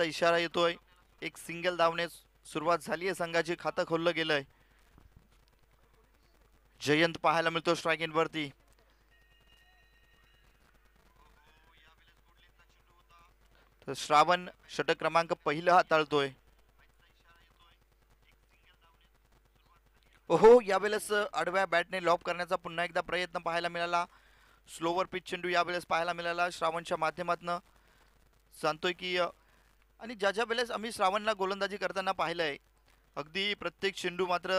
बाईचा इशारा येतोय. एक सिंगल धावने सुरुवात झाली आहे. संघाचे खातं खोललं गेलंय. जयंत पाहायला मिळतो स्ट्राईक एंड वरती. तर श्रावण षटक क्रमांक पहिला हाताळतोय. ओहो, यावेळेस आडव्या बॅटने लॉक करण्याचा पुन्हा एकदा प्रयत्न पाहायला मिळाला. स्लोवर पिच चेंडू यावेळेस पाहायला मिळाला. श्रावणच्या माध्यमातून सांगतोय की आणि ज्या ज्या वेळेस आम्ही श्रावणला गोलंदाजी करताना पाहिलंय, अगदी प्रत्येक चेंडू मात्र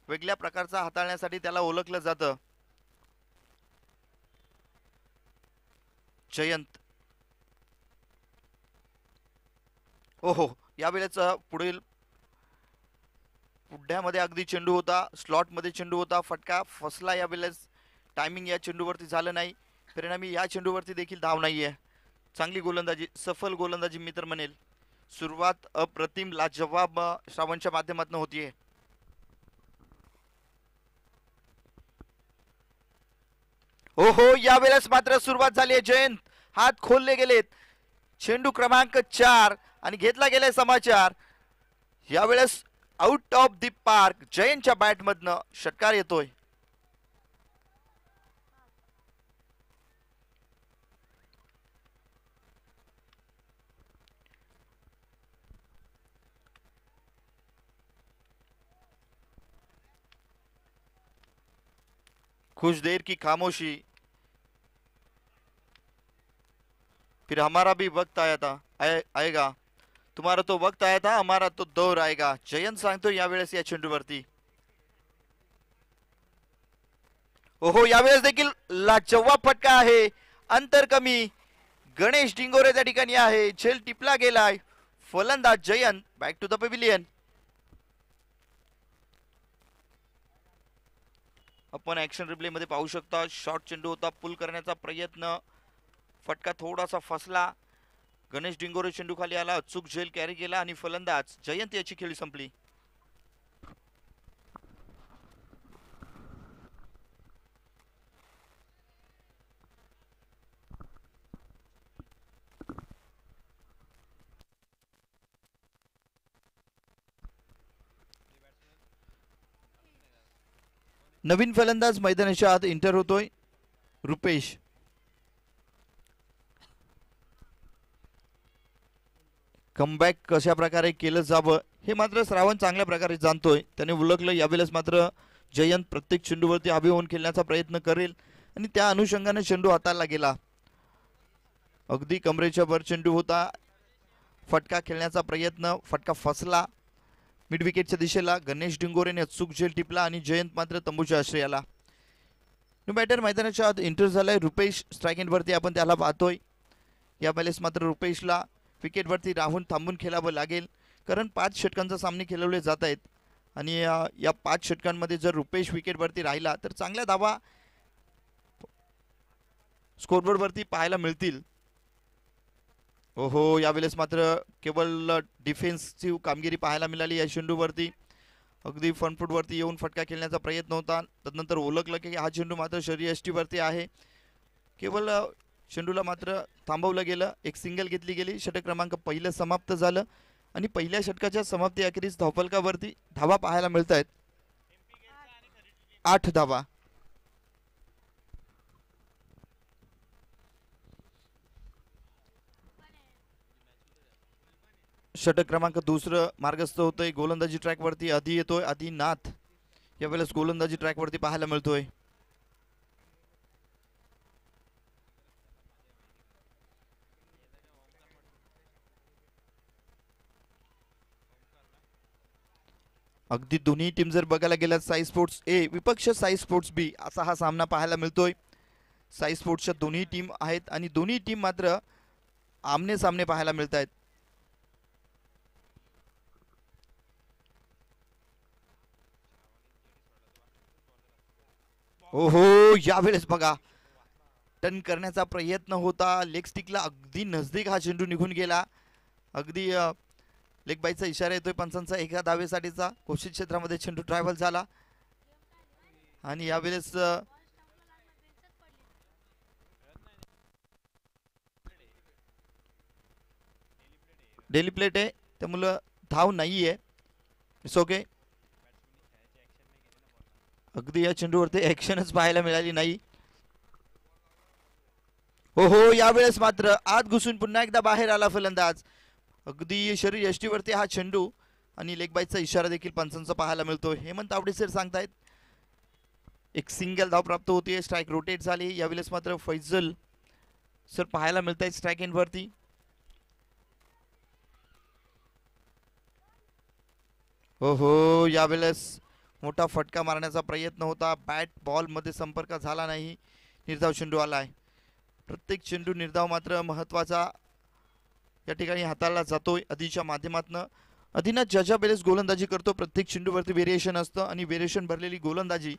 वेगळ्या प्रकारचा हाताळण्यासाठी त्याला ओळखलं जातं. जयंत, ओहो, यावेळेस पुढील पुढ्यामध्ये अगदी चेंडू होता. स्लॉटमध्ये चेंडू होता. फटका फसला यावेळेस. टायमिंग या चेंडूवरती झालं नाही. परिणामी या चेंडूवरती देखील धाव नाहीये. चांगली गोलंदाजी, सफल गोलंदाजी मी तर म्हणेल. सुरुवात अप्रतिम लाजवाब श्रावणच्या माध्यमातून होतीये. ओहो, यावेळेस मात्र सुरुवात झाली आहे. जयंत, हात खोलले गेलेत. चेंडू क्रमांक 4 आणि घेतला गेलाय समाचार. यावेळेस आउट ऑफ दी पार्क जयंतच्या बॅटमधनं षटकार येतोय. कुछ देर की खामोशी, फिर हमारा भी वक्त आया था आएगा. तुम्हारा तो वक्त आया था, हमारा तो दौर आएगा. जयंत सांगतो यावेळेस या चेंडूवरती. ओहो, यावेळेस देखील लाजवाब फटका आहे. अंतर कमी. गणेश डिंगोरे त्या ठिकाणी आहे. झेल टिपला गेलाय. फलंदाज Jayant back to the pavilion. आपण ऍक्शन रिप्ले मध्ये पाहू शकता. शॉर्ट चेंडू होता. पुल करण्याचा प्रयत्न. फटका थोडासा फसला. गणेश डिंगोरे चेंडू खाली आला. अचूक झेल कॅरी केला आणि फलंदाज जयंत याची खेळी संपली. नवीन फलंदाज मैदानाच्या आत एंटर होतोय. रुपेश. कमबॅक कशा प्रकारे केलं जावं हे मात्र श्रावण चांगल्या प्रकारे जाणतोय. त्याने ओळखलं यावेळेस मात्र जयंत प्रत्येक चेंडूवरती हवे होऊन खेळण्याचा प्रयत्न करेल आणि त्या अनुषंगाने चेंडू हाताळला गेला. अगदी कमरेच्या वर चेंडू होता. फटका खेळण्याचा प्रयत्न, फटका फसला. मिड विकेटच्या दिशेला गणेश डिंगोरेने अचूक झेल टिपला आणि जयंत मात्र तंबूच्या आश्रयाला. न्यू बॅटर मैदानाच्या आत एंटर झालाय. रुपेश स्ट्राईक एंडवरती आपण त्याला पाहतोय. यावेळेस मात्र रुपेशला विकेटवरती राहून थांबून खेळावं लागेल, कारण 5 षटकांचा सामने खेळवले जात आहेत आणि या 5 षटकांमध्ये जर रुपेश विकेटवरती राहिला तर चांगल्या धावा स्कोरबोर्डवरती पाहायला मिळतील. ओहो, यावेळेस मात्र केवळ डिफेन्सिव्ह कामगिरी पाहायला मिळाली या चेंडूवरती. अगदी फ्रंट फूटवरती येऊन फटका खेळण्याचा प्रयत्न होता. तदनंतर ओळखलं की हा चेंडू मात्र शरीर यष्टीवरती आहे. केवळ चेंडूला मात्र थांबवलं गेलं. एक सिंगल घेतली गेली. षटक क्रमांक पहिलं समाप्त झालं आणि पहिल्या षटकाच्या समाप्ती अखेरीस धावफलकावरती धावा पाहायला मिळत आहेत. 8 धावा. षटक क्रमांक दुसरं मार्गस्थ होतोय. गोलंदाजी ट्रॅकवरती आधी येतोय आदिनाथ. यावेळेस गोलंदाजी ट्रॅकवरती पाहायला मिळतोय. अगदी दोन्ही टीम जर बघायला गेल्यात साई स्पोर्ट्स ए विपक्ष साई स्पोर्ट्स बी असा हा सामना पाहायला मिळतोय. साई स्पोर्ट्सच्या दोन्ही टीम आहेत आणि दोन्ही टीम मात्र आमने सामने पाहायला मिळत आहेत. ओहो, यावेळेस बघा टर्न करण्याचा प्रयत्न होता. लेग स्टिकला अगदी नजदीक हा चेंडू निघून गेला. अगदी लेग बाईचा इशारा येतोय पंचांचा एका धावेसाठीचा. घोषित क्षेत्रामध्ये चेंडू ट्रॅव्हल झाला आणि यावेळेस डेली प्लेट आहे त्यामुळं धाव नाही आहे. It's okay. अगदी या चेंडूवरती ॲक्शनच पाहायला मिळाली नाही. हो हो, यावेळेस मात्र आत घुसून पुन्हा एकदा बाहेर आला फलंदाज. अगदी शरीर यष्टीवरती हा चेंडू आणि लेग बाईचा इशारा देखील पंचांचा पाहायला मिळतो. हेमंत तावडे सर सांगतायत एक सिंगल धाव प्राप्त होती. स्ट्राईक रोटेट झाली. यावेळेस मात्र फैजल सर पाहायला मिळत आहेत स्ट्राईक एंडवरती. हो हो, यावेळेस मोठा फटका मारण्याचा प्रयत्न होता. बॅट बॉल मध्ये संपर्क झाला नाही. निर्धाव चेंडू आलाय. प्रत्येक चेंडू निर्धाव मात्र महत्वाचा या ठिकाणी हाताळला जातोय आधीच्या माध्यमातून. आधीना ज्या वेळेस गोलंदाजी करतो प्रत्येक चेंडूवरती व्हेरिएशन असतं आणि व्हेरिएशन भरलेली गोलंदाजी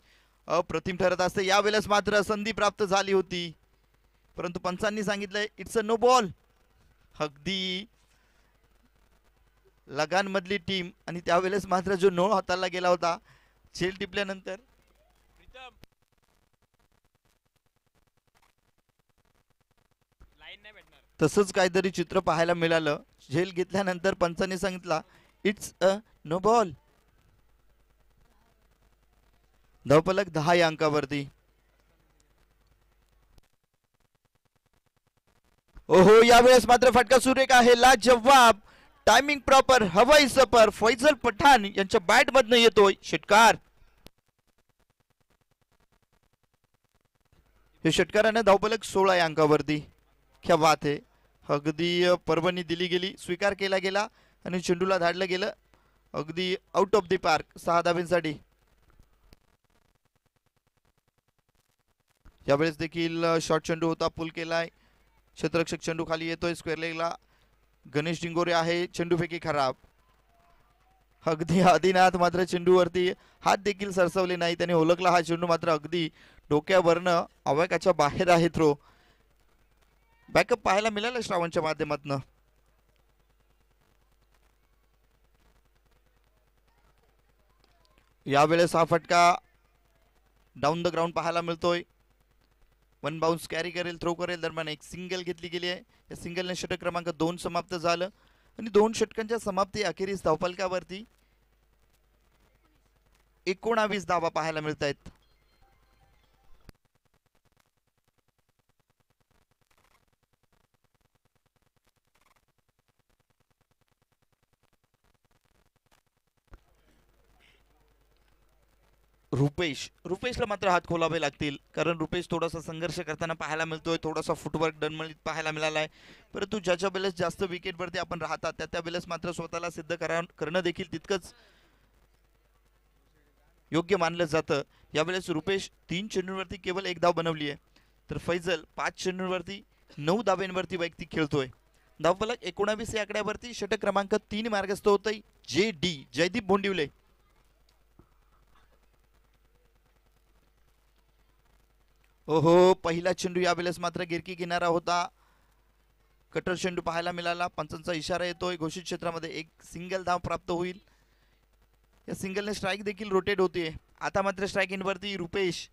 अप्रतिम ठरत असते. यावेळेस मात्र संधी प्राप्त झाली होती परंतु पंचांनी सांगितलंय इट्स अ नो बॉल. अगदी लगान मधली टीम आणि त्यावेळेस मात्र जो नो हाताळला गेला होता झेल टिपल्यानंतर तसंच काहीतरी चित्र पाहायला मिळालं. झेल घेतल्यानंतर पंचांनी सांगितला इट्स अ नो बॉल. धावफलक 10 या अंकावरती. ओहो, यावेळेस मात्र फटका सुरेख आहे. लाजवाब टायमिंग प्रॉपर हवाई सफर फैजल पठाण यांच्या बॅट मधनं येतोय षटकार. हे षटकाराने धावफलक 16 या अंकावरती. क्या बात आहे. अगदी परवानगी दिली गेली, स्वीकार केला गेला आणि चेंडूला धाडलं गेलं अगदी आउट ऑफ द पार्क 6 धाब्यांसाठी. यावेळेस देखील शॉर्ट चेंडू होता, पुल केलाय. क्षेत्ररक्षक चेंडू खाली येतोय स्क्वेअर लेगला. गणेश डिंगोरे आहे. चेंडूफेकी खराब. अगदी आदिनाथ मात्र चेंडूवरती हात देखील सरसवले नाही. त्याने ओळखला हा चेंडू मात्र अगदी डोक्यावरनं आवाकाच्या बाहेर आहे. थ्रो बॅकअप पाहायला मिळालं श्रावणच्या माध्यमातून. यावेळेस हा फटका डाऊन द ग्राउंड पाहायला मिळतोय. वन बाउन्स कॅरी करेल, थ्रो करेल दरम्यान एक सिंगल घेतली गेली आहे. या सिंगलने षटक क्रमांक 2 समाप्त झालं आणि 2 षटकांच्या समाप्ती अखेरीस धावफलकावरती 19 धावा पाहायला मिळत आहेत. रुपेशला मात्र हात खोलावे लागतील कारण रुपेश थोडासा संघर्ष करताना पाहायला मिळतोय. थोडासा फुटवर्क डनमळीत पाहायला मिळालाय परंतु ज्याच्या वेळेस जास्त विकेटवरती आपण राहतात त्या वेळेस मात्र स्वतःला सिद्ध करणं देखील तितकंच योग्य मानलं जातं. यावेळेस रुपेश 3 चेंडूंवरती केवळ 1 धाव बनवली आहे तर फैजल 5 चेंडूंवरती 9 धावांवरती वैयक्तिक खेळतोय. धावफलक 19 या आकड्यावरती षटक क्रमांक 3 मार्गस्थ होतोय जयदीप बोंडिवले. ओहो, पहिला चेंडू यावेळेस मात्र गिरकी किनारा होता. कटर चेंडू पाहायला मिळाला. पंचांचा इशारा येतोय. घोषित क्षेत्रामध्ये एक सिंगल धाव प्राप्त होईल. या सिंगलने स्ट्राईक देखील रोटेट होते. आता मात्र स्ट्राईक इनवरती रुपेश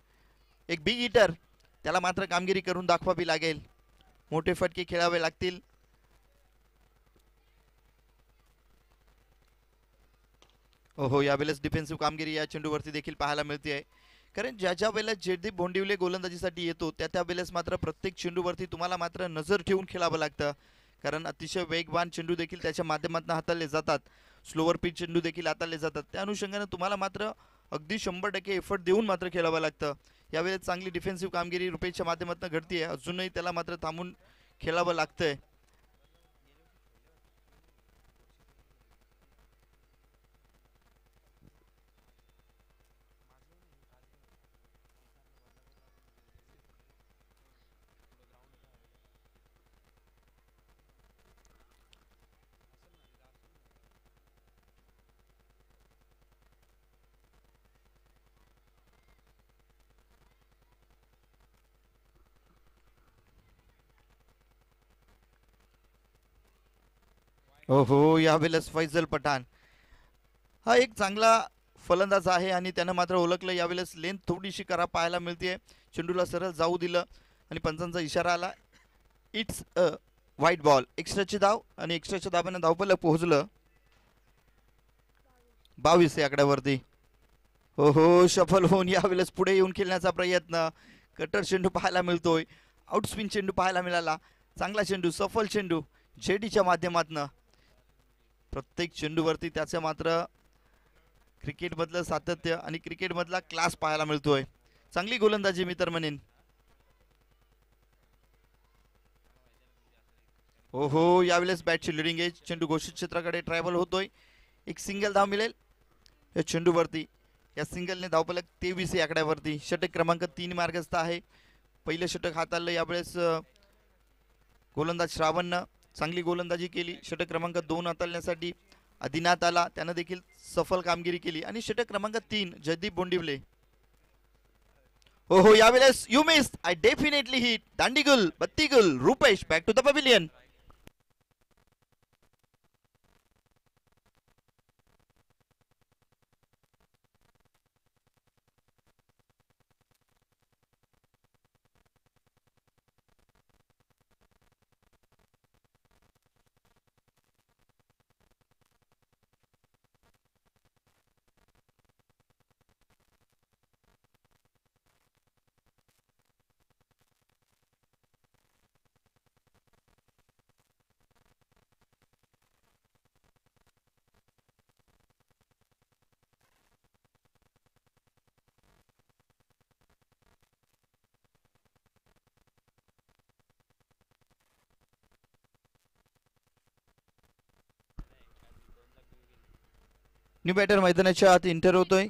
एक बिग हिटर, त्याला मात्र कामगिरी करून दाखवावी लागेल. मोठे फटके खेळावे लागतील. ओहो, यावेळेस डिफेन्सिव्ह कामगिरी या चेंडूवरती देखील पाहायला मिळते आहे कारण ज्या वेळेस जयदीप बोंडिवले गोलंदाजीसाठी येतो त्या वेळेस मात्र प्रत्येक चेंडूवरती तुम्हाला मात्र नजर ठेवून खेळावं लागतं कारण अतिशय वेगवान चेंडू देखील त्याच्या माध्यमातून हाताळले जातात. स्लोअर पिच चेंडू देखील हाताळले जातात. त्या अनुषंगाने तुम्हाला मात्र अगदी 100% एफर्ट देऊन मात्र खेळावं लागतं. यावेळेस चांगली डिफेन्सिव्ह कामगिरी रुपेशच्या माध्यमातून घडतीये. अजूनही त्याला मात्र थांबून खेळावं लागतंय. ओहो, यावेळेस फैजल पठाण हा एक चांगला फलंदाज आहे आणि त्यानं मात्र ओळखलं. यावेळेस लेंथ थोडीशी करा पाहायला मिळते. चेंडूला सरळ जाऊ दिलं आणि पंचांचा इशारा आला. It's a white ball. एक्स्ट्राची धाव आणि एक्स्ट्राच्या धावाने धावफलक पोहोचलं 22 या आकड्यावरती. हो हो, सफल होऊन यावेळेस पुढे येऊन खेळण्याचा प्रयत्न. कटर चेंडू पाहायला मिळतोय, आउटस्पिन चेंडू पाहायला मिळाला. चांगला चेंडू, सफल चेंडू जेडीच्या माध्यमातून. प्रत्येक चेंडूवरती त्याचं मात्र क्रिकेटमधलं सातत्य आणि क्रिकेटमधला क्लास पाहायला मिळतोय. चांगली गोलंदाजी मी तर म्हणेन. हो हो, यावेळेस बॅटची लिडिंग आहे. चेंडू घोषित क्षेत्राकडे ट्रॅव्हल होतोय. एक सिंगल धाव मिळेल या चेंडूवरती. या सिंगलने धावफलक 23 या आकड्यावरती. षटक क्रमांक 3 मार्गस्थ आहे. पहिलं षटक हाताळलं यावेळेस गोलंदाज श्रावणनं. चांगली गोलंदाजी केली. षटक क्रमांक 2 हाताळण्यासाठी आदिनाथ आला, त्यानं देखील सफल कामगिरी केली. आणि षटक क्रमांक 3 जयदीप बोंडिवले. हो हो, यावेळेस you miss, I definitely hit. दांडीगुल, बत्तीगुल, Rupesh back to the pavilion. New batter मैदानाच्या आत इंटर होतोय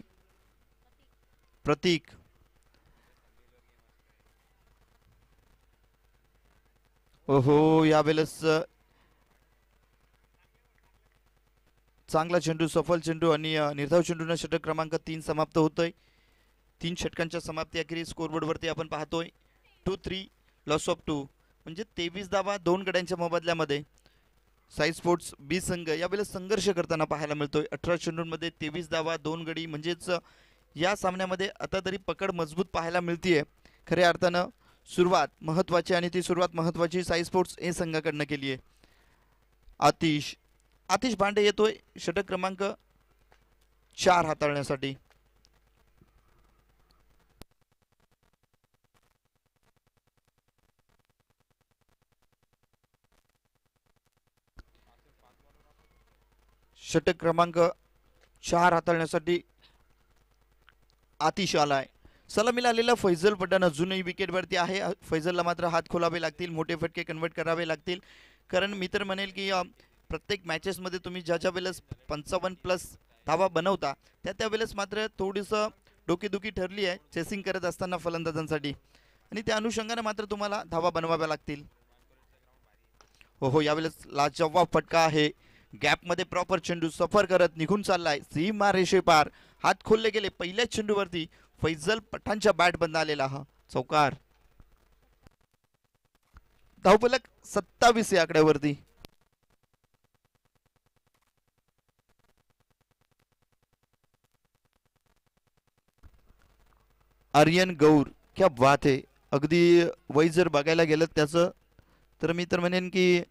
प्रतीक. ओहो, यावेळेस चांगला चेंडू, सफल चेंडू आणि निर्धाव चेंडूने षटक क्रमांक 3 समाप्त होतोय. 3 षटकांच्या समाप्ती अखेरीस स्कोरबोर्डवरती आपण पाहतोय 2-3 लॉस ऑफ 2, म्हणजे 23 धावा 2 गड्यांच्या मोबदल्यामध्ये साई स्पोर्ट्स बी संघ यावेळेस संघर्ष करताना पाहायला मिळतोय. 18 चेंडूंमध्ये 23 धावा 2 गडी, म्हणजेच या सामन्यामध्ये आता तरी पकड मजबूत पाहायला मिळतीये. खऱ्या अर्थानं सुरुवात महत्त्वाची, आणि ती सुरुवात महत्त्वाची साई स्पोर्ट्स ए संघाकडनं केली आहे. आतिश भांडे येतोय षटक क्रमांक 4 हाताळण्यासाठी. षटक क्रमांक 4 हाताळण्यासाठी आतिश आलाय. सलामीला आलेला फैजल पठाण अजूनही विकेटवरती आहे. फैजलला मात्र हात खोलावे लागतील, मोठे फटके कन्वर्ट करावे लागतील. कारण मी तर म्हणेल की प्रत्येक मॅचेसमध्ये तुम्ही ज्या वेळेस 55+ धावा बनवता त्या वेळेस मात्र थोडीसं डोकेदुखी ठरली आहे चेसिंग करत असताना फलंदाजांसाठी, आणि त्या अनुषंगाने मात्र तुम्हाला धावा बनवाव्या लागतील. हो, यावेळेस लाजवाब फटका आहे. गॅपमध्ये प्रॉपर चेंडू सफर करत निघून चाललाय सीमा रेषे पार. हात खोलले गेले पहिल्याच चेंडूवरती. फैजल पठाणच्या बॅट बंद आलेला हा चौकार. धावफलक 27 या आकड्यावरती. आर्यन गौर, क्या बात आहे. अगदी वय जर बघायला गेलं त्याचं तर मी तर म्हणेन की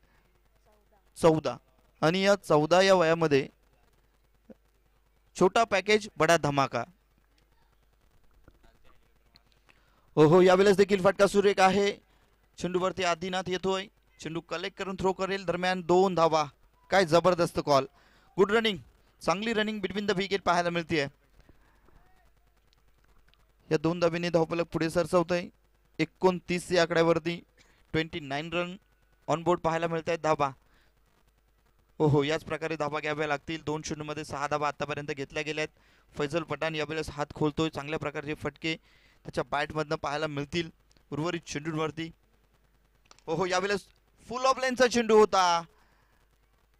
14, आणि या 14 या वयामध्ये छोटा पॅकेज बडा धमाका. हो, यावेळेस देखील फटका सुरेख आहे. चेंडूवरती आदिनाथ येतोय. चेंडू कलेक्ट करून थ्रो करेल, दरम्यान 2 धावा. काय जबरदस्त कॉल, गुड रनिंग, चांगली रनिंग बिटवीन द विकेट पाहायला मिळते. या 2 धाबीने धावफलक पुढे सरसवतोय 29 या आकड्यावरती. 29 रन ऑन बोर्ड पाहायला मिळत आहेत. धाबा हो, याच प्रकारे धाबा घ्याव्या लागतील. 2 चेंडूमध्ये 6 धाबा आतापर्यंत घेतल्या गेल्या आहेत. फैजल पठाण यावेळेस हात खोलतोय. चांगल्या प्रकारचे फटके त्याच्या बॅटमधनं पाहायला मिळतील उर्वरित चेंडूंवरती. हो, यावेळेस फुल ऑफ लाईनचा चेंडू होता.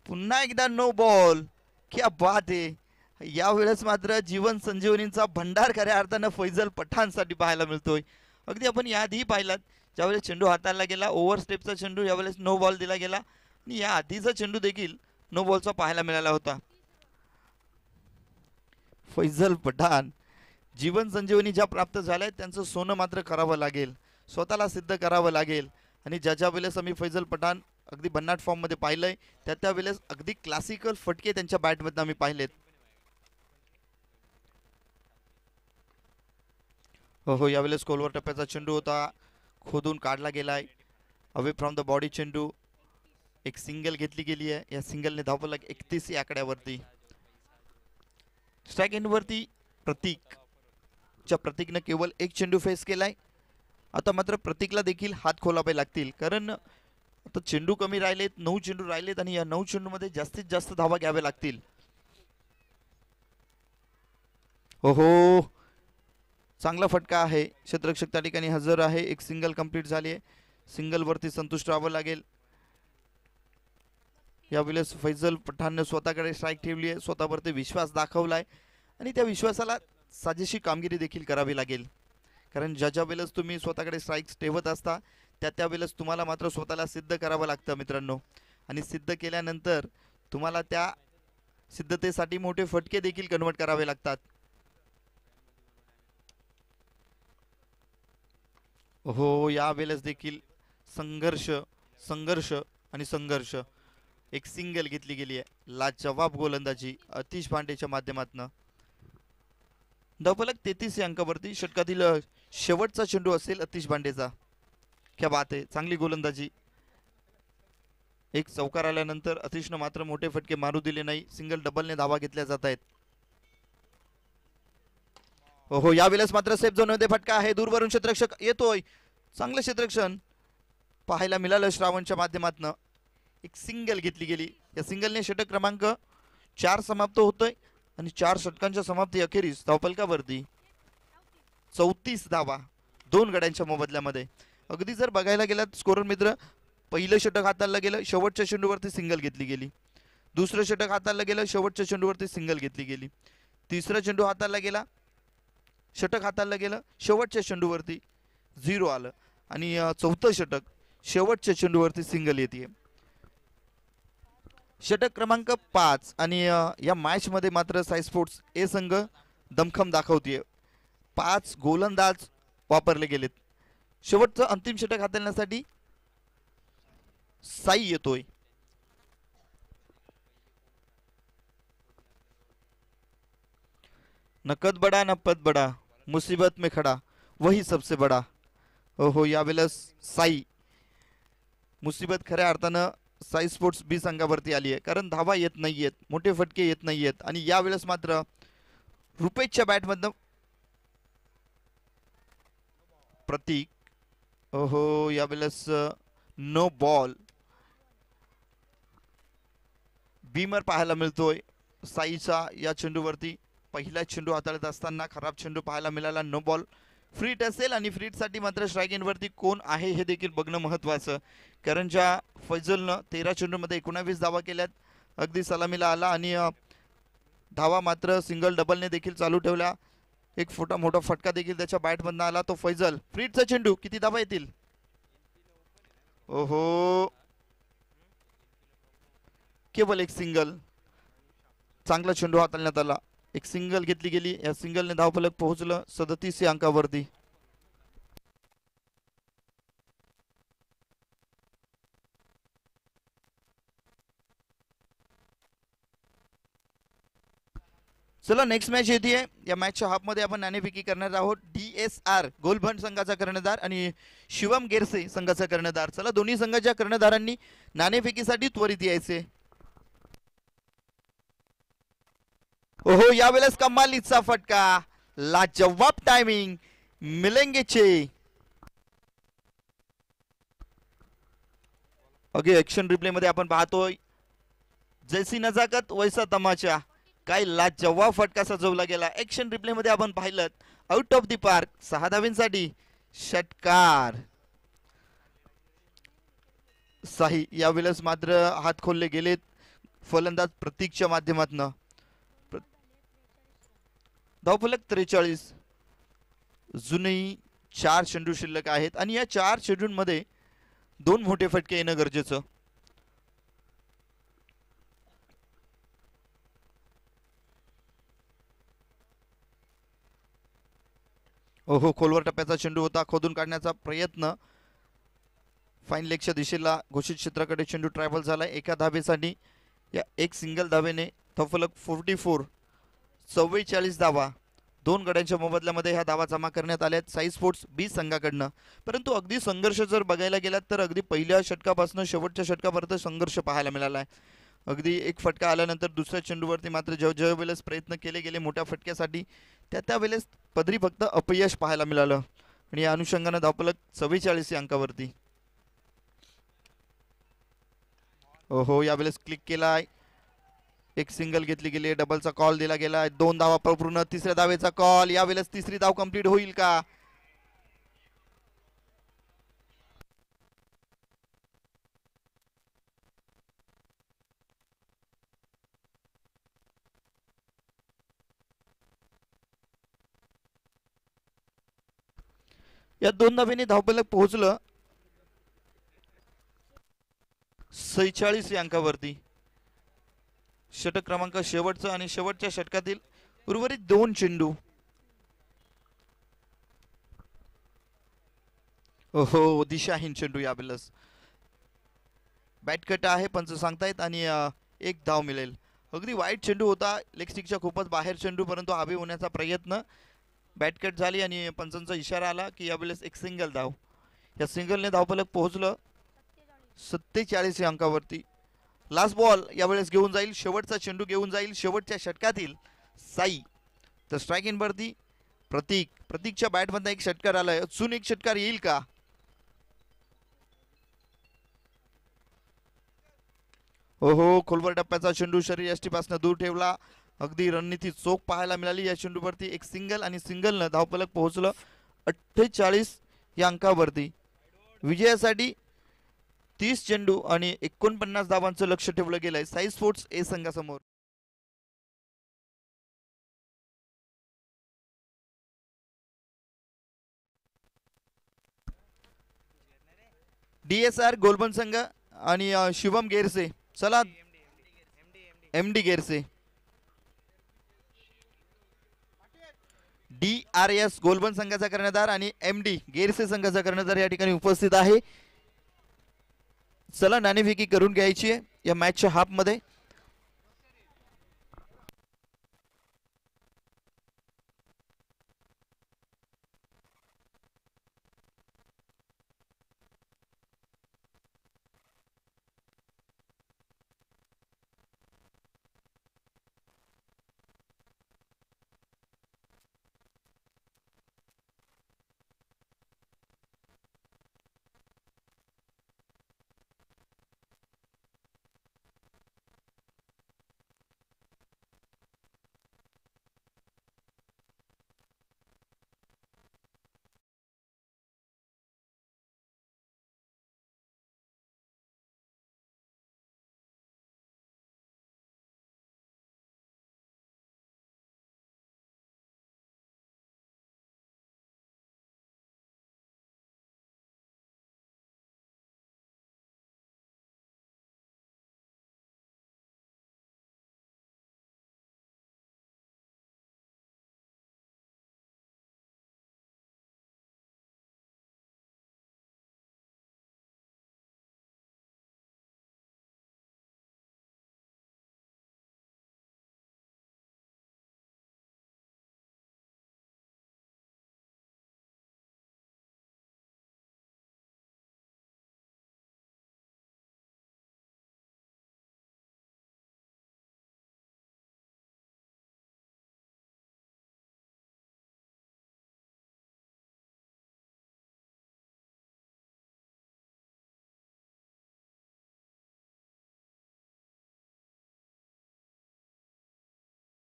पुन्हा एकदा नो बॉल, क्या बात आहे. यावेळेस मात्र जीवन संजीवनीचा भंडार खऱ्या अर्थानं फैजल पठाणसाठी पाहायला मिळतोय. अगदी आपण याआधी पाहिलात ज्यावेळेस चेंडू हाताळला गेला ओव्हर स्टेपचा चेंडू, यावेळेस नो बॉल दिला गेला, आणि या आधीचा चेंडू देखील नो बॉलचा पाहायला मिळाला होता. फैजल पठाण जीवन संजीवनी ज्या प्राप्त झाल्या त्यांचं सोनं मात्र करावं लागेल, स्वतःला सिद्ध करावं लागेल. आणि ज्या वेळेस आम्ही फैजल पठाण अगदी भन्नाट फॉर्ममध्ये पाहिलंय त्या वेळेस अगदी क्लासिकल फटके त्यांच्या बॅटमधनं आम्ही पाहिलेत. हो यावेळेस खोलवर टप्प्याचा चेंडू होता, खोदून काढला गेलाय. अवे फ्रॉम द बॉडी चेंडू, एक सिंगल घेतली गेली आहे. या सिंगलने धावफलक 31 या आकड्यावरती. स्ट्राईक एंडवरती प्रतीकनं केवळ एक चेंडू फेस केलाय. आता मात्र प्रतीकला देखील हात खोलावे लागतील, कारण आता चेंडू कमी राहिलेत, 9 चेंडू राहिलेत आणि या 9 चेंडूमध्ये जास्तीत जास्त धावा घ्याव्या लागतील. हो चांगला फटका आहे, क्षेत्ररक्षक त्या ठिकाणी हजर आहे. एक सिंगल कंप्लीट झाली आहे, सिंगल वरती संतुष्ट राहावं लागेल. यावेळेस फैजल पठाणने स्वतःकडे स्ट्राईक ठेवली आहे, स्वतःवरती विश्वास दाखवलाय आणि त्या विश्वासाला साजेशी कामगिरी देखील करावी लागेल. कारण ज्या वेळेस तुम्ही स्वतःकडे स्ट्राईक्स ठेवत असता त्या वेळेस तुम्हाला मात्र स्वतःला सिद्ध करावं लागतं मित्रांनो. आणि सिद्ध केल्यानंतर तुम्हाला त्या सिद्धतेसाठी मोठे फटके देखील कन्वर्ट करावे लागतात. हो यावेळेस देखील संघर्ष संघर्ष आणि संघर्ष. एक सिंगल घेतली गेली आहे, लाजवाब गोलंदाजी अतिश पांडेच्या माध्यमातून. धावफलक 33 या अंकावरती. षटकातील शेवटचा चेंडू असेल अतिश पांडेचा. क्या बात आहे, चांगली गोलंदाजी. एक चौकार आल्यानंतर अतिशनं मात्र मोठे फटके मारू दिले नाही, सिंगल डबलने धावा घेतल्या जात आहेत. हो यावेळेस मात्र सेफ झोनमध्ये फटका आहे, दूरवरून क्षेत्ररक्षक येतोय. चांगलं क्षेत्ररक्षण पाहायला मिळालं श्रावणच्या माध्यमातून. एक सिंगल घेतली गेली, या सिंगलने षटक क्रमांक 4 समाप्त होतोय आणि 4 षटकांच्या समाप्ती अखेरीस धावफलकावरती 34 धावा 2 गड्यांच्या मोबदल्यामध्ये. अगदी जर बघायला गेलात स्कोरर मित्र, पहिलं षटक हाताळलं गेलं, शेवटच्या चेंडूवरती सिंगल घेतली गेली. दुसरं षटक हाताळलं गेलं, शेवटच्या चेंडूवरती सिंगल घेतली गेली. तिसरा चेंडू हाताळला गेला, षटक हाताळलं गेलं, शेवटच्या चेंडूवरती 0 आलं आणि चौथं षटक शेवटच्या चेंडूवरती सिंगल येते. षटक क्रमांक 5 आणि या मॅच मध्ये मात्र साई स्पोर्ट्स ए संघ दमखम दाखवतीये. 5 गोलंदाज वापरले गेलेत. शेवटचं अंतिम षटक हाताळण्यासाठी साई येतोय. नकद बडा न पद बडा, मुसीबत में खडा वही सबसे बडा. हो यावेळेस साई मुसीबत खऱ्या अर्थानं साई स्पोर्ट्स बी संघावरती आली आहे, कारण धावा येत नाहीयेत, मोठे फटके येत नाहीयेत. आणि यावेळेस मात्र रुपेशच्या बॅटमधनं प्रतीक, हो यावेळेस नो बॉल बीमर पाहायला मिळतोय साईचा या चेंडूवरती. पहिला चेंडू हाताळत असताना खराब चेंडू पाहायला मिळाला, नो बॉल. फ्रीट असेल आणि फ्रीटसाठी मात्र स्ट्राईक एंडवरती कोण आहे हे देखील बघणं महत्त्वाचं, कारण ज्या फैजलनं 13 चेंडूमध्ये 19 धावा केल्यात, अगदी सलामीला आला आणि धावा मात्र सिंगल डबलने देखील चालू ठेवल्या. एक मोठा फटका देखील त्याच्या बॅटमधनं आला. तो फैजल, फ्रीटचा चेंडू, किती धावा येतील? ओहो केवळ एक सिंगल. चांगला चेंडू हाताळण्यात आला, एक सिंगल घेतली गेली. या सिंगलने धावफलक पोहोचलं 37 या अंकावरती. चला नेक्स्ट मॅच येते. या मॅचच्या हाफमध्ये आपण नाणेफेकी करणार आहोत. DSR गोलबंड संघाचा कर्णधार आणि शिवम गेरसे संघाचा कर्णधार. चला दोन्ही संघाच्या कर्णधारांनी नाणेफेकीसाठी त्वरित यायचे. ओहो यावेळेस कमालीचा फटका, लाजवाब टायमिंग मिलेंगेचे. अगे ऍक्शन रिप्ले मध्ये आपण पाहतोय, जैसी नजाकत वैसा तमाचा. काय लाजवाब फटका सजवला गेला. ऍक्शन रिप्ले मध्ये आपण पाहिलं, आउट ऑफ द पार्क, 6 धावांसाठी षटकार. साही यावेळेस मात्र हात खोलले गेलेत फलंदाज प्रतीकच्या माध्यमातून. धावफलक 43. जुनी 4 चेंडू शिल्लक आहेत आणि या 4 चेंडूंमध्ये 2 मोठे फटके येणं गरजेचं. ओहो खोलवर टप्प्याचा चेंडू होता, खोदून काढण्याचा प्रयत्न फाईन लेगच्या दिशेला घोषित क्षेत्राकडे चेंडू ट्रॅव्हल झालाय एका धाबेसाठी. या एक सिंगल धावेने धावफलक 44 44 धावा दोन गड्यांच्या मोबदल्यामध्ये ह्या धावा जमा करण्यात आल्यात साई स्पोर्ट्स बी संघाकडनं. परंतु अगदी संघर्ष जर बघायला गेलात तर अगदी पहिल्या षटकापासून शेवटच्या षटकापर्यंत संघर्ष पाहायला मिळाला आहे. अगदी एक फटका आल्यानंतर दुसऱ्या चेंडूवरती मात्र ज्या वेळेस प्रयत्न केले गेले मोठ्या फटक्यासाठी त्यावेळेस पदरी फक्त अपयश पाहायला मिळालं आणि या अनुषंगानं धावफलक 44 या अंकावरती. हो यावेळेस क्लिक केलाय एक सिंगल घेतली गेली डबलचा कॉल दिला गेला दोन धावा पूर्ण तिसऱ्या धावेचा कॉल यावेळेस तिसरी धाव कंप्लीट होईल का. या दोन धावेने धावफलक पोहोचलं 46 या अंकावरती. षटक क्रमांक शेवटचा आणि शेवटच्या षटकातील उर्वरित दोन चेंडू. हो दिशाहीन चेंडू यावेळेस बॅट कट आहे पंच सांगतायत आणि एक धाव मिळेल. अगदी वाईट चेंडू होता लेग स्टिकच्या खूपच बाहेर चेंडू परंतु हवे होण्याचा प्रयत्न बॅट कट झाली आणि पंचांचा इशारा आला की यावेळेस एक सिंगल धाव. या सिंगलने धावफलक पोहोचलं 47 या अंकावरती. लास्ट बॉल यावेळेस घेऊन जाईल शेवटचा चेंडू घेऊन जाईल शेवटच्या षटकातील साई. तर स्ट्राईक इन वरती प्रतीकच्या बॅटमधनं एक षटकार आलाय अजून एक षटकार येईल का. हो खोलवर टप्प्याचा चेंडू शरीर यष्टीपासून दूर ठेवला अगदी रणनीती चोख पाहायला मिळाली या चेंडूवरती एक सिंगल आणि सिंगलनं धावफलक पोहोचलं 48 या अंकावरती. विजयासाठी 30 चेंडू आणि 49 धावांचं लक्ष ठेवलं गेलंय साई स्पोर्ट्स ए संघासमोर. DSR गोलबन संघ आणि शिवम गेरसे. चला MD गेरसे DRS गोलबन संघाचा कर्णधार आणि MD गेरसे संघाचा कर्णधार या ठिकाणी उपस्थित आहे. चला नाणेफेकी करून घ्यायची आहे या मॅचच्या हाफ मध्ये.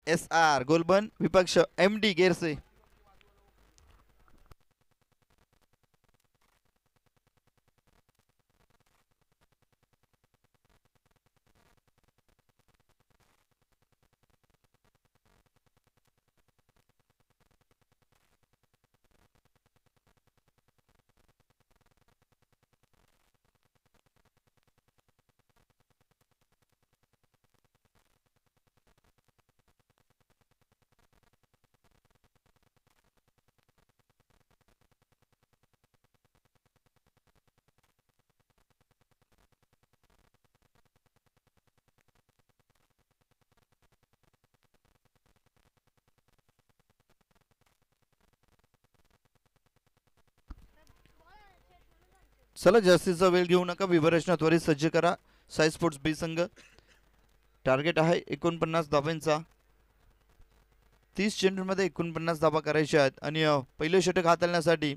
SR गोलबन विपक्ष MD गेरसे. चला जास्तीचा वेळ घेऊ नका, विवरचना त्वरित सज्ज करा. साई स्पोर्ट्स बी संघ टार्गेट आहे 49 धाब्यांचा. 30 चेंडूंमध्ये 49 धाबा करायच्या आहेत आणि पहिलं षटक हाताळण्यासाठी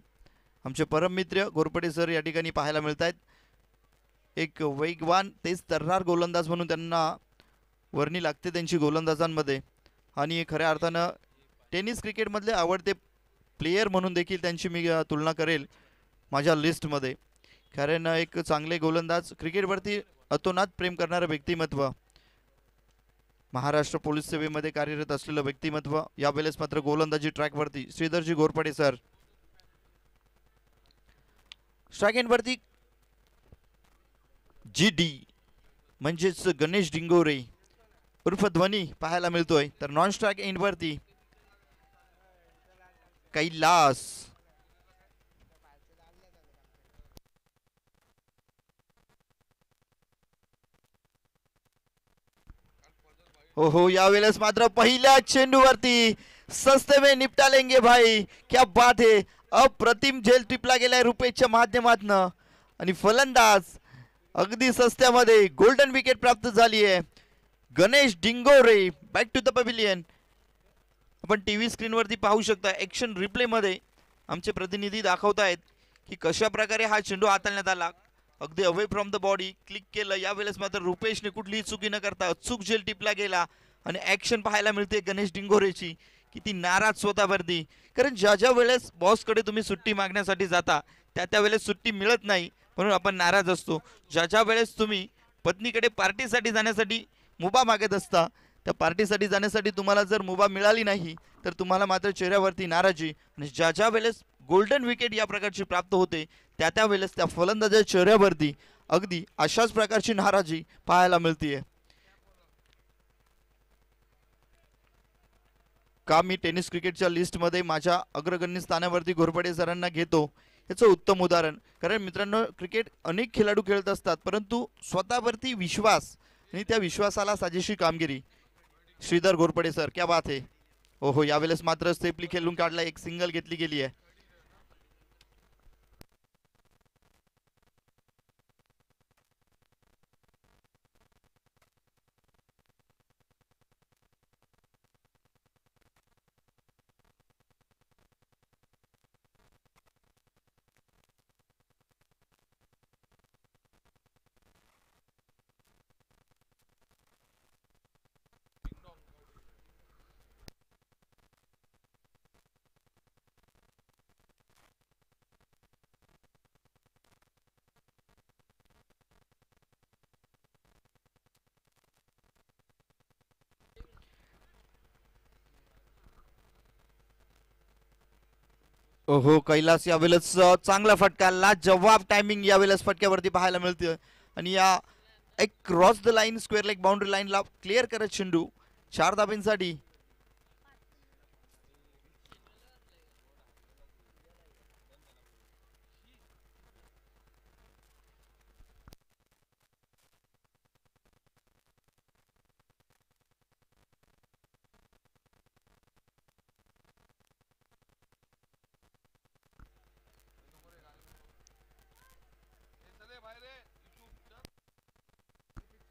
आमचे परम मित्र घोरपडे सर या ठिकाणी पाहायला मिळत आहेत. एक वेगवान तेज तर्रार गोलंदाज म्हणून त्यांना वर्णी लागते त्यांची गोलंदाजांमध्ये आणि खऱ्या अर्थानं टेनिस क्रिकेटमधले आवडते प्लेयर म्हणून देखील त्यांची मी तुलना करेल माझ्या लिस्टमध्ये. कारण एक चांगले गोलंदाज, क्रिकेटवरती अतोनात प्रेम करणारं व्यक्तिमत्व, महाराष्ट्र पोलीस सेवेमध्ये कार्यरत असलेलं व्यक्तिमत्व. यावेळेस मात्र गोलंदाजी ट्रॅकवरती श्रीधरजी घोरपडे सर. स्ट्राईक एंडवरती GD म्हणजेच गणेश डिंगोरे उर्फ ध्वनी पाहायला मिळतोय. तर नॉन स्ट्राईक एंडवरती कैलास. हो यावेळेस मात्र पहिल्या चेंडूवरती सस्ते में निपटा लेंगे भाई, क्या बात है. अप्रतिम झेल टिपला गेलाय रुपेशच्या माध्यमातून आणि फलंदाज अगदी सस्त्यामध्ये गोल्डन विकेट प्राप्त झाली आहे. Ganesh Dingore back to the pavilion. आपण टीव्ही स्क्रीनवरती पाहू शकता, ॲक्शन रिप्लेमध्ये आमचे प्रतिनिधी दाखवतायत की कशा प्रकारे हा चेंडू हाताळण्यात आला. अगदी away from the body click केलं. यावेळेस मात्र रुपेशने कुठलीही चुकी न करता अचूक झेल टिपला गेला आणि ॲक्शन पाहायला मिळते गणेश डिंगोरेची. किती नाराज स्वतःवरती, कारण ज्या ज्या वेळेस बॉसकडे तुम्ही सुट्टी मागण्यासाठी जाता त्या वेळेस सुट्टी मिळत नाही म्हणून आपण नाराज असतो. ज्या वेळेस तुम्ही पत्नीकडे पार्टीसाठी जाण्यासाठी मुभा मागत असता, त्या पार्टीसाठी जाण्यासाठी तुम्हाला जर मुभा मिळाली नाही तर तुम्हाला मात्र चेहऱ्यावरती नाराजी. आणि ज्या वेळेस गोल्डन विकेट या प्रकारची प्राप्त होते त्या वेळेस त्या फलंदाजाच्या चेहऱ्यावरती अगदी अशाच प्रकारची नाराजी पाहायला मिळते. का मी टेनिस क्रिकेटच्या लिस्टमध्ये माझ्या अग्रगण्य स्थानावरती घोरपडे सरांना घेतो याचं उत्तम उदाहरण. कारण मित्रांनो, क्रिकेट अनेक खेळाडू खेळत असतात परंतु स्वतःवरती विश्वास आणि त्या विश्वासाला साजेशी कामगिरी. श्रीधर घोरपडे सर, क्या बात है. हो यावेळेस मात्र सेफली खेळून काढला, एक सिंगल घेतली गेली आहे. हो कैलास यावेळेस चांगला फटका, लाजवाब टायमिंग यावेळेस फटक्यावरती पाहायला मिळते आणि या एक cross the line square leg boundary लाईनला क्लिअर करत चेंडू 4 धाब्यांसाठी.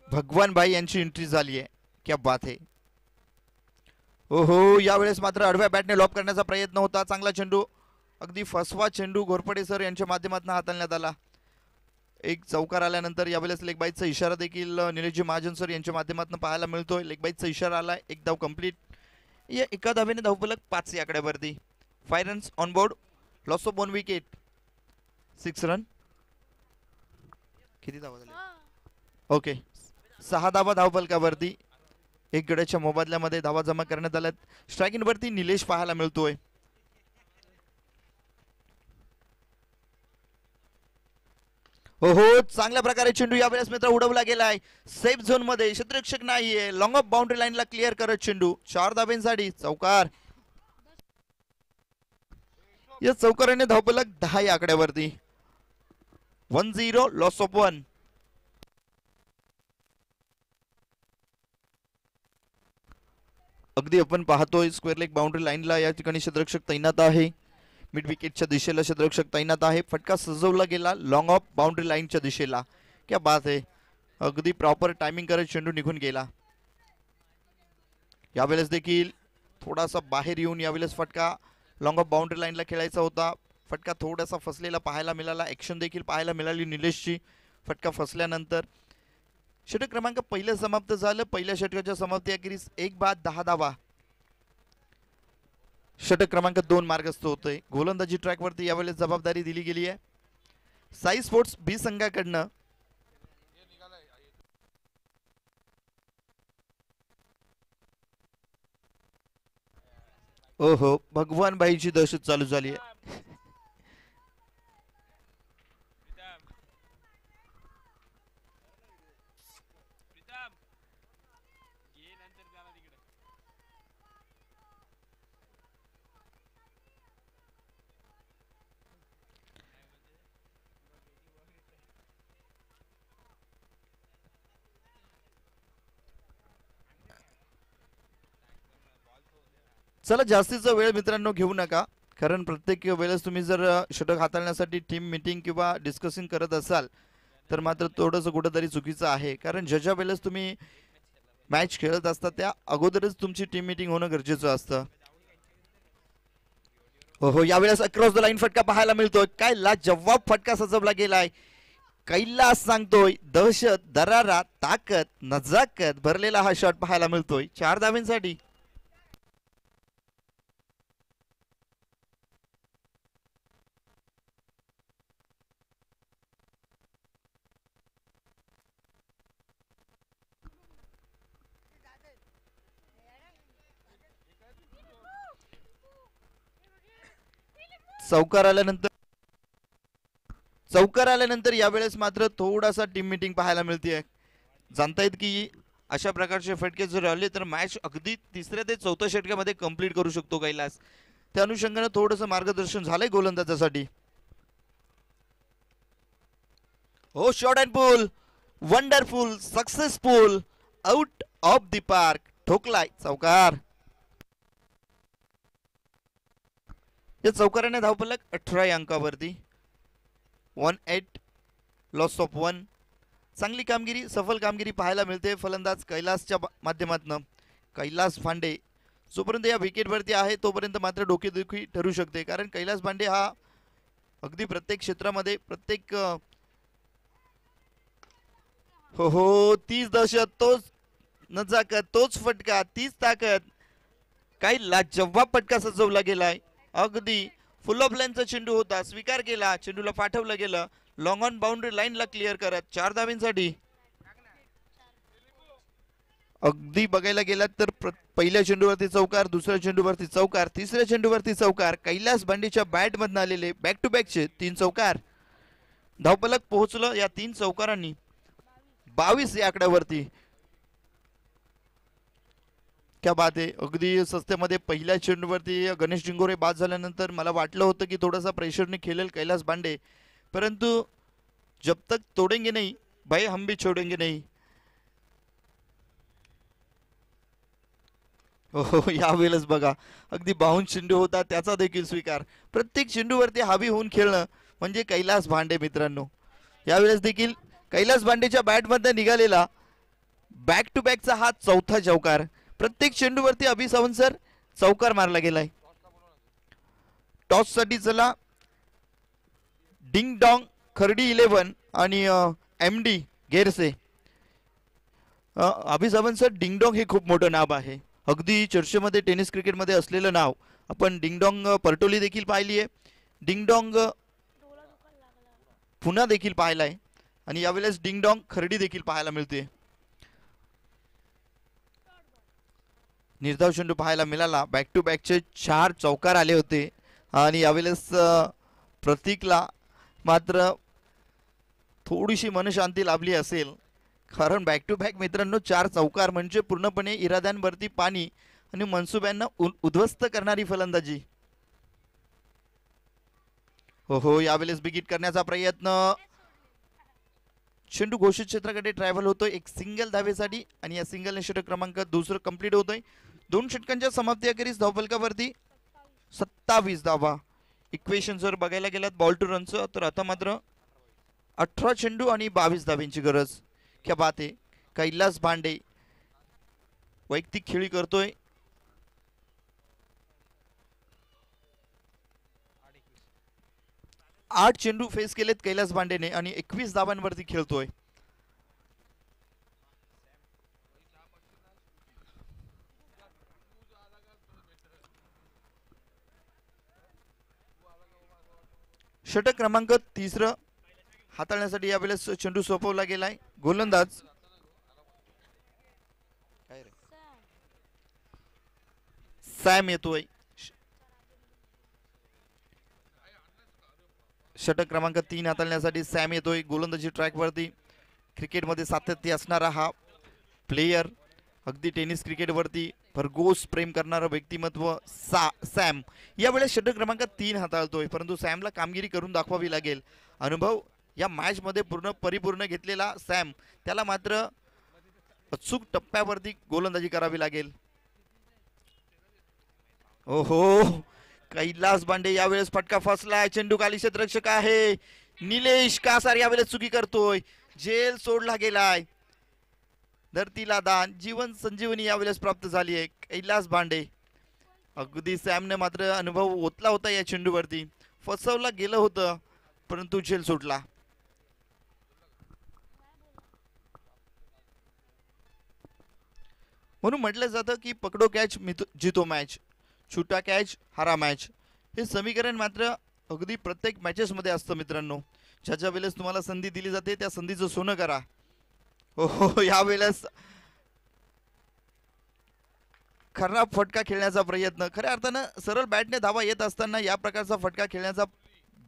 भगवान भाई यांची एंट्री झाली आहे, क्या बात है. हो यावेळेस मात्र आडव्या बॅटने लॉब करण्याचा प्रयत्न होता. चांगला चेंडू, अगदी फसवा चेंडू घोरपडे सर यांच्या माध्यमातून हाताळण्यात आला. एक चौकार आल्यानंतर यावेळेस लेग बाईटचा इशारा देखील निलेशजी महाजन सर यांच्या माध्यमातून पाहायला मिळतोय. लेग बाईटचा इशारा आला, एक धाव कंप्लीट. या एका धावेने धावफलक 5 या आकड्यावरती. 5 runs on board, loss of 1 wicket, 6 run. किती धावा झाल्या? ओके, 6 धावा धावफलकावरती. एक गड्याच्या मोबदल्यामध्ये धावा जमा करण्यात आल्यात. स्ट्रायकिंग वरती निलेश पाहायला मिळतोय. हो चांगल्या प्रकारे चेंडू यावेळेस मित्र उडवला गेलाय सेफ झोन मध्ये. क्षेत्ररक्षक नाहीये, लॉंग ऑफ बाउंड्री लाईनला क्लिअर करत चेंडू 4 धाब्यांसाठी चौकार. या चौकाराने धावफलक 10 या आकड्यावरती. 1-0, लॉस ऑफ 1. अगदी आपण पाहतोय स्क्वेअर लेग बाउंड्री लाईनला या ठिकाणी क्षेत्ररक्षक तैनात आहे. मिड विकेटच्या दिशेला क्षेत्ररक्षक तैनात आहे. फटका सजवला गेला लॉंग ऑफ बाउंड्री लाईनच्या दिशेला. क्या बात आहे, अगदी प्रॉपर टायमिंग करत चेंडू निघून गेला. यावेळेस देखील थोडासा बाहेर येऊन यावेळेस फटका लॉंग ऑफ बाउंड्री लाईनला खेळायचा होता. फटका थोडासा फसलेला पाहायला मिळाला. ॲक्शन देखील पाहायला मिळाली निलेशची. फटका फसल्यानंतर षटक क्रमांक पहिलं समाप्त झालं. पहिल्या षटकाच्या समाप्तीअखेरीस 1 बाद 10 धावा. षटक क्रमांक 2 मार्गस्थ होतोय. गोलंदाजी ट्रॅकवरती यावेळेस जबाबदारी दिली गेली आहे साई स्पोर्ट्स बी संघाकडनं. ओहो, भगवान भाईची दहशत चालू झाली आहे. चला, जास्तीचा वेळ मित्रांनो घेऊ नका, कारण प्रत्येक वेळेस तुम्ही जर षटक हाताळण्यासाठी टीम मीटिंग किंवा डिस्कसिंग करत असाल तर मात्र थोडंसं कुठंतरी चुकीचं आहे. कारण ज्या वेळेस तुम्ही मॅच खेळत असता त्या अगोदरच तुमची टीम मीटिंग होणं गरजेचं असतं. हो, यावेळेस अक्रॉस द लाईन फटका पाहायला मिळतोय. काय लाजवाब फटका सजवला गेलाय. कैलास सांगतोय, दहशत, दरारा, ताकद, नजाकत भरलेला हा शॉट पाहायला मिळतोय 4 धाव्यांसाठी. चौकार आल्यानंतर यावेळेस मात्र थोडासा टीम मीटिंग पाहायला मिळते. जाणतायत की अशा प्रकारचे फटके जर आले तर मॅच अगदी 3ऱ्या ते 4थ्या षटकामध्ये कंप्लीट करू शकतो कैलास. त्या अनुषंगाने थोडंसं मार्गदर्शन झालंय गोलंदाजासाठी. हो, shot and pull, wonderful, successful, out of the park, ठोकलाय चौकार. या चौकाराने धावफलक 18 अंकावरती. 1-8, लॉस ऑफ 1. चांगली कामगिरी, सफल कामगिरी पाहायला मिळते फलंदाज कैलासच्या माध्यमातून. कैलास भांडे जोपर्यंत या विकेटवरती आहे तोपर्यंत मात्र डोकेदुखी ठरू शकते, कारण कैलास भांडे हा अगदी प्रत्येक क्षेत्रामध्ये प्रत्येक हो, तीच दहशत, तोच नजाकत, तोच फटका, तीच ताकद. काही लाजवाब फटका सजवला गेलाय. अगदी फुल ऑफ लाईनचा चेंडू होता, स्वीकार केला, चेंडूला पाठवलं गेलं लॉंग ऑन बाउंड्री लाईनला क्लिअर करत 4 धाव्यांसाठी. अगदी बघायला गेलात तर पहिल्या चेंडूवरती चौकार, दुसऱ्या चेंडूवरती चौकार, तिसऱ्या चेंडूवरती चौकार. कैलास भांडेच्या बॅट मधून आलेले बॅक टू बॅकचे 3 चौकार. धावफलक पोहोचलं या 3 चौकारांनी 22 या आकड्यावरती. क्या बात आहे. अगदी सस्त्यामध्ये पहिल्या चेंडूवरती गणेश डिंगोरे बाद झाल्यानंतर मला वाटलं होतं की थोडासा प्रेशरने खेळेल कैलास भांडे, परंतु जब तक तोडेंगे नहीं भाई हम भी छोडेंगे नहीं. हो, यावेळेस बघा अगदी बाउन्स चेंडू होता त्याचा देखील स्वीकार. प्रत्येक चेंडूवरती हावी होऊन खेळणं म्हणजे कैलास भांडे मित्रांनो. यावेळेस देखील कैलास भांडेच्या बॅटमध्ये निघालेला बॅक टू बॅकचा हा 4था चौकार. प्रत्येक चेंडूवरती अभि सावंत सर चौकार मारला गेलाय. टॉस साठी चला डिंग डॉंग खर्डी 11 आणि MD गेरसे. अभि सावंत सर, डिंग डॉंग हे खूप मोठं नाव आहे, अगदी चर्चेमध्ये टेनिस क्रिकेटमध्ये असलेलं नाव. आपण डिंग डॉंग परटोली देखील पाहिली आहे, डिंग डॉंग पुन्हा देखील पाहिलाय आणि यावेळेस डिंग डॉंग खर्डी देखील पाहायला मिळते. निर्धाव चेंडू पाहायला मिळाला. बॅक टू बॅकचे 4 चौकार आले होते आणि यावेळेस प्रतीकला मात्र थोडीशी मनशांती लाभली असेल, कारण बॅक टू बॅक मित्रांनो 4 चौकार म्हणजे पूर्णपणे इराद्यांवरती पाणी आणि मनसुब्यांना उद्ध्वस्त करणारी फलंदाजी. हो, यावेळेस बिगिट करण्याचा प्रयत्न. चेंडू घोषित क्षेत्राकडे ट्रॅव्हल होतोय एक सिंगल धावेसाठी आणि या सिंगलने षटक क्रमांक 2 कंप्लीट होतोय. 2 षटकांच्या समाप्ती अखेरीस धावफलकावरती 27 धावा. इक्वेशन जर बघायला गेलात बॉल टू रनचं, तर आता मात्र 18 चेंडू आणि 22 धाब्यांची गरज. क्या बात आहे. कैलास भांडे वैयक्तिक खेळी करतोय. 8 चेंडू फेस केलेत कैलास भांडेने आणि 21 धावांवरती खेळतोय. षटक क्रमांक 3 हाताळण्यासाठी यावेळेस चेंडू सोपवला गेलाय. गोलंदाज सॅम येतोय. षटक क्रमांक 3 हाताळण्यासाठी सॅम येतोय गोलंदाजी ट्रॅकवरती. क्रिकेटमध्ये सातत्य असणारा हा प्लेयर, अगदी टेनिस क्रिकेटवरती भरघोस प्रेम करणारं व्यक्तिमत्व सॅम यावेळेस षटक क्रमांक 3 हाताळतोय. परंतु सॅमला कामगिरी करून दाखवावी लागेल. अनुभव या मॅच मध्ये परिपूर्ण घेतलेला सॅम, त्याला मात्र अचूक टप्प्यावरती गोलंदाजी करावी लागेल. ओहो, कैलास भांडे यावेळेस फटका फसलाय. चेंडू खाली क्षेत्ररक्षक आहे निलेश कासार यावेळेस चुकी करतोय. झेल सोडला गेलाय. धरतीला दान, जीवन संजीवनी यावेळेस प्राप्त झाली आहे. कैलास भांडे, अगदी सॅमने मात्र अनुभव ओतला होता या चेंडूवरती. फसवला गेलं होतं परंतु झेल सुटला. म्हणून म्हटलं जातं की पकडो कॅच जितो मॅच, छुटा कॅच हारा मॅच. हे समीकरण मात्र अगदी प्रत्येक मॅचेस मध्ये असतं मित्रांनो. ज्याच्या वेळेस तुम्हाला संधी दिली जाते त्या संधीचं सोनं करा. हो, यावेळेस खरा फटका खेळण्याचा प्रयत्न, खऱ्या अर्थानं सरळ बॅटने धावा येत असताना या प्रकारचा फटका खेळण्याचा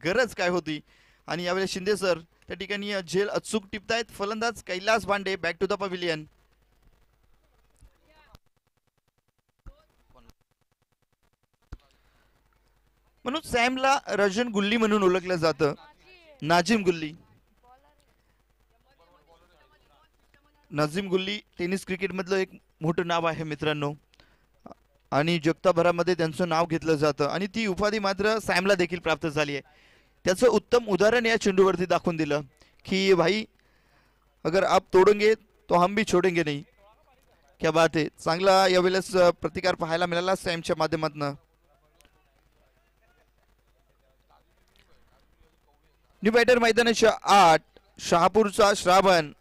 गरज काय होती. आणि यावेळेस शिंदे सर त्या ठिकाणी झेल अचूक टिपतायत. फलंदाज कैलास भांडे बॅक टू द पवेलियन. म्हणून सॅमला रजन गुल्ली म्हणून ओळखलं जातं. नाजिम गुल्ली, नाझिम गुल्ली टेनिस क्रिकेटमधलं एक मोठं नाव आहे मित्रांनो आणि जगताभरामध्ये त्यांचं नाव घेतलं जातं. आणि ती उपाधी मात्र सॅमला देखील प्राप्त झाली आहे. त्याचं उत्तम उदाहरण या चेंडूवरती दाखवून दिलं की भाई अगर आप तोडेंगे तो हम भी छोडेंगे नहीं. क्या बात आहे. चांगला यावेळेस प्रतिकार पाहायला मिळाला सॅमच्या माध्यमातून. न्यू बॅटर मैदानाच्या 8 शहापूरचा श्रावण.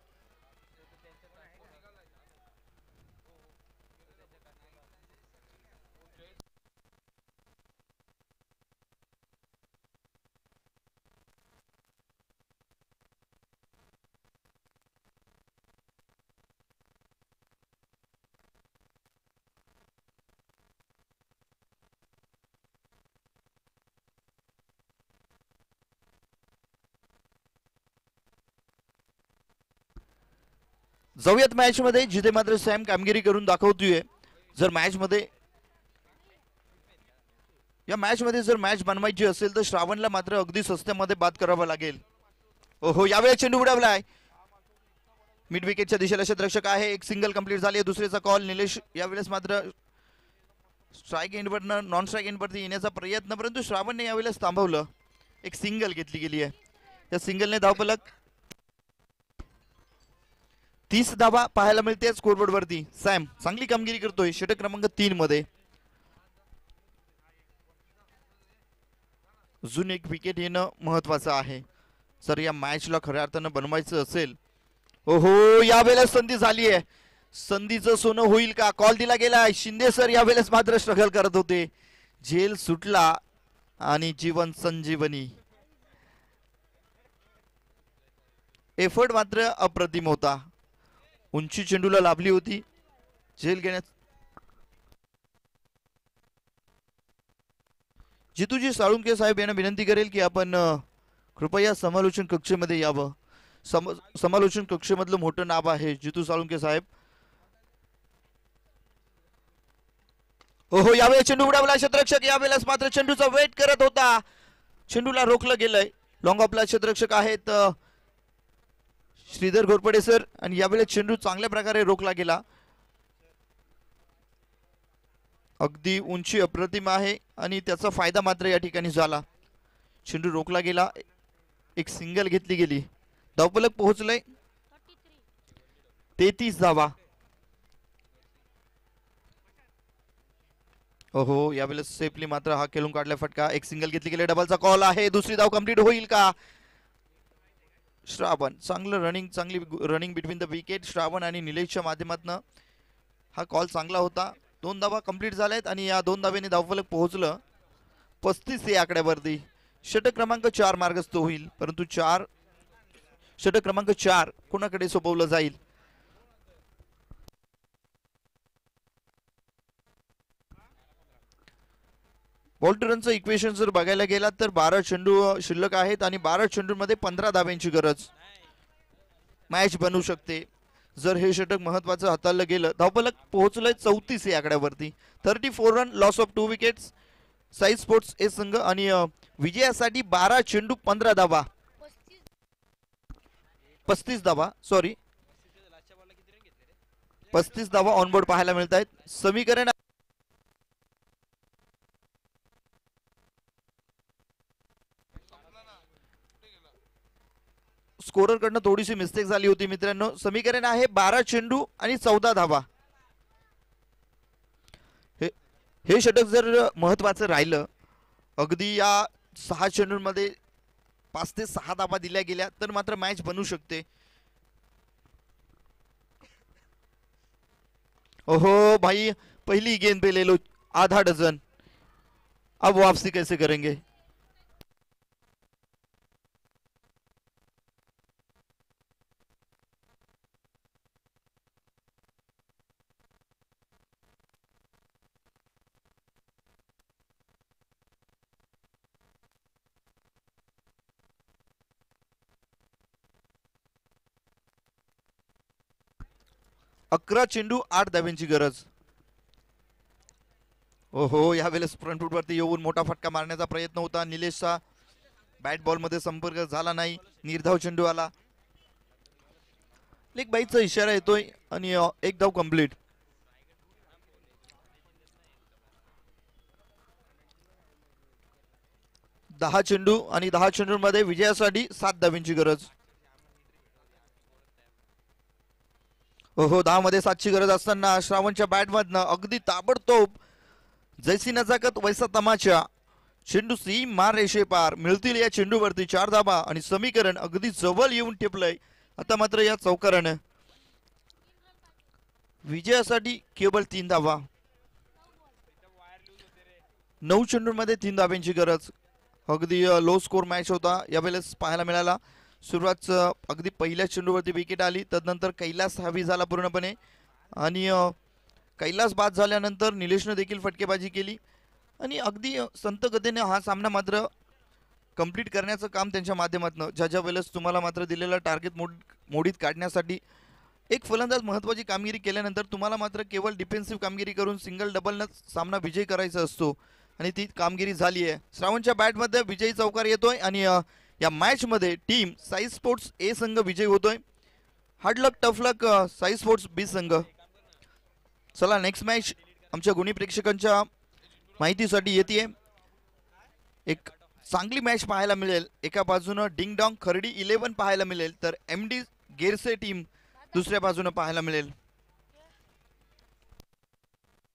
जाऊयात मॅच मध्ये जिथे मात्र सॅम कामगिरी करून दाखवतोय. जर मॅच मध्ये या मॅच मध्ये जर मॅच बनवायची असेल तर श्रावणला मात्र अगदी स्वस्त्यामध्ये बाद करावं लागेल. ओहो, यावेळेस चेंडू उडवलाय. मिड विकेटच्या दिशेला क्षेत्ररक्षक आहे. एक सिंगल कंप्लीट झाली आहे. दुसरीचा कॉल. निलेश यावेळेस मात्र स्ट्राईक एंडवरनं नॉन स्ट्राईक एंडवरती येण्याचा प्रयत्न, परंतु श्रावणने यावेळेस थांबवलं. एक सिंगल घेतली गेली आहे. त्या सिंगलने धावफलक 30 धावा पाहायला मिळते स्कोरबोर्ड वरती. सॅम चांगली कामगिरी करतोय षटक क्रमांक 3 मध्ये. अजून एक विकेट येणं महत्वाचं आहे जर या मॅचला खऱ्या अर्थानं बनवायचं असेल. ओहो, यावेळेस संधी झाली आहे. संधीचं सोनं होईल का. कॉल दिला गेलाय. शिंदे सर यावेळेस मात्र स्ट्रगल करत होते. झेल सुटला आणि जीवन संजीवनी. एफर्ट मात्र अप्रतिम होता. उंची चेंडूला लाभली होती. झेल घेण्यात जितूजी साळुंके साहेब यांना विनंती करेल की आपण कृपया समालोचन कक्षेमध्ये यावं. समालोचन कक्षेमधलं मोठं नाव आहे जितू साळुंके साहेब. ओहो, यावेळेस चेंडू उडवला. क्षेत्ररक्षक यावेळेस मात्र चेंडूचा वेट करत होता. चेंडूला रोखलं गेलंय. लॉंग ऑफला क्षेत्ररक्षक आहेत श्रीधर घोरपडे सर आणि यावेळेस चेंडू चांगल्या प्रकारे रोखला गेला. अगदी उंची अप्रतिम आहे आणि त्याचा फायदा मात्र या ठिकाणी झाला. चेंडू रोखला गेला, एक सिंगल घेतली गेली. धावफलक पोहोचलंय 33 धावा. हो यावेळेस सेफली मात्र हा खेळून काढला फटका. एक सिंगल घेतली गेली, डबलचा कॉल आहे. दुसरी धाव कंप्लीट होईल का? श्रावण चांगलं रनिंग, चांगली running between the wicket. Shravan आणि निलेशच्या माध्यमातून हा कॉल चांगला होता. 2 धावा कंप्लीट झाल्यात आणि या 2 धावेने धावफलक पोहोचलं 35 या आकड्यावरती. षटक क्रमांक 4 मार्गस्थ होईल, परंतु षटक क्रमांक 4 कोणाकडे सोपवलं जाईल? बॉल रनचं इक्वेशन जर बघायला गेला तर 12 चेंडू शिल्लक आहेत आणि 12 चेंडूंमध्ये 15 धाब्यांची गरज. मॅच बनू शकते जर हे षटक महत्वाचं हाताळलं गेलं. धावफलक पोहोचलंय 34 या आकड्यावरती. 34 run, loss of 2 wickets. Sai sports A संघ आणि विजयासाठी 12 चेंडू 15 धावा, 35 धावा, सॉरी 35 धावा ऑनबोर्ड पाहायला मिळत आहेत. समीकरण स्कोरर कडनं थोडीशी मिस्टेक झाली होती मित्रांनो. समीकरण आहे 12 चेंडू आणि 14 धावा. हे षटक जर महत्वाचं राहिलं, अगदी या 6 चेंडूंमध्ये 5 ते 6 धावा दिल्या गेल्या तर मात्र मॅच बनू शकते. ओहो भाई, पहली गेंद पे ले लो आधा डजन, अब वापसी कैसे करेंगे? अकरा चेंडू 8 धाब्यांची गरज. ओहो यावेळेस फ्रंट फूट वरती येऊन मोठा फटका मारण्याचा प्रयत्न होता. निलेशचा बॅट बॉल मध्ये संपर्क झाला नाही. निर्धाव चेंडू आला. लेग बाईचा इशारा येतोय आणि एक धाव कंप्लीट. दहा चेंडू आणि 10 चेंडूंमध्ये विजयासाठी 7 धाब्यांची गरज. हो 10 मध्ये 7ची गरज असताना श्रावणच्या बॅटमधनं अगदी ताबडतोब जैसी नजाकत वैसा तमाचा, चेंडू सीम मार रेषे पार. मिळतील या चेंडूवरती 4 धाबा आणि समीकरण अगदी जवळ येऊन टिपलंय. आता मात्र या चौकारानं विजयासाठी केवळ 3 धावा. 9 चेंडूंमध्ये 3 धाब्यांची गरज. अगदी लो स्कोर मॅच होता यावेळेस पाहायला मिळाला. सुरुवात अगदी पहिल्या चेंडूवरती विकेट आली, तदनंतर कैलास हावी झाला पूर्णपणे आणि कैलास बाद झाल्यानंतर निलेशने देखील फटकेबाजी केली आणि अगदी संत गतीने हा सामना मात्र कंप्लीट करण्याचं काम त्यांच्या माध्यमातून. ज्या वेळेस तुम्हाला मात्र दिलेला टार्गेट मोडीत काढण्यासाठी एक फलंदाज महत्त्वाची कामगिरी केल्यानंतर तुम्हाला मात्र केवळ डिफेन्सिव्ह कामगिरी करून सिंगल डबलनं सामना विजयी करायचा असतो आणि ती कामगिरी झाली आहे. श्रावणच्या बॅटमध्ये विजयी चौकार येतोय आणि या मॅच मध्ये टीम साई स्पोर्ट्स ए संघ विजयी होतोय. हार्ड लक टफ लक साई स्पोर्ट्स बी संघ. चला नेक्स्ट मॅच आमच्या गुणी प्रेक्षकांच्या माहितीसाठी येते. एक चांगली मॅच पाहायला मिळेल. एका बाजूनं डिंग डॉंग खर्डी 11 पाहायला मिळेल तर MD गेरसे टीम दुसऱ्या बाजूनं पाहायला मिळेल.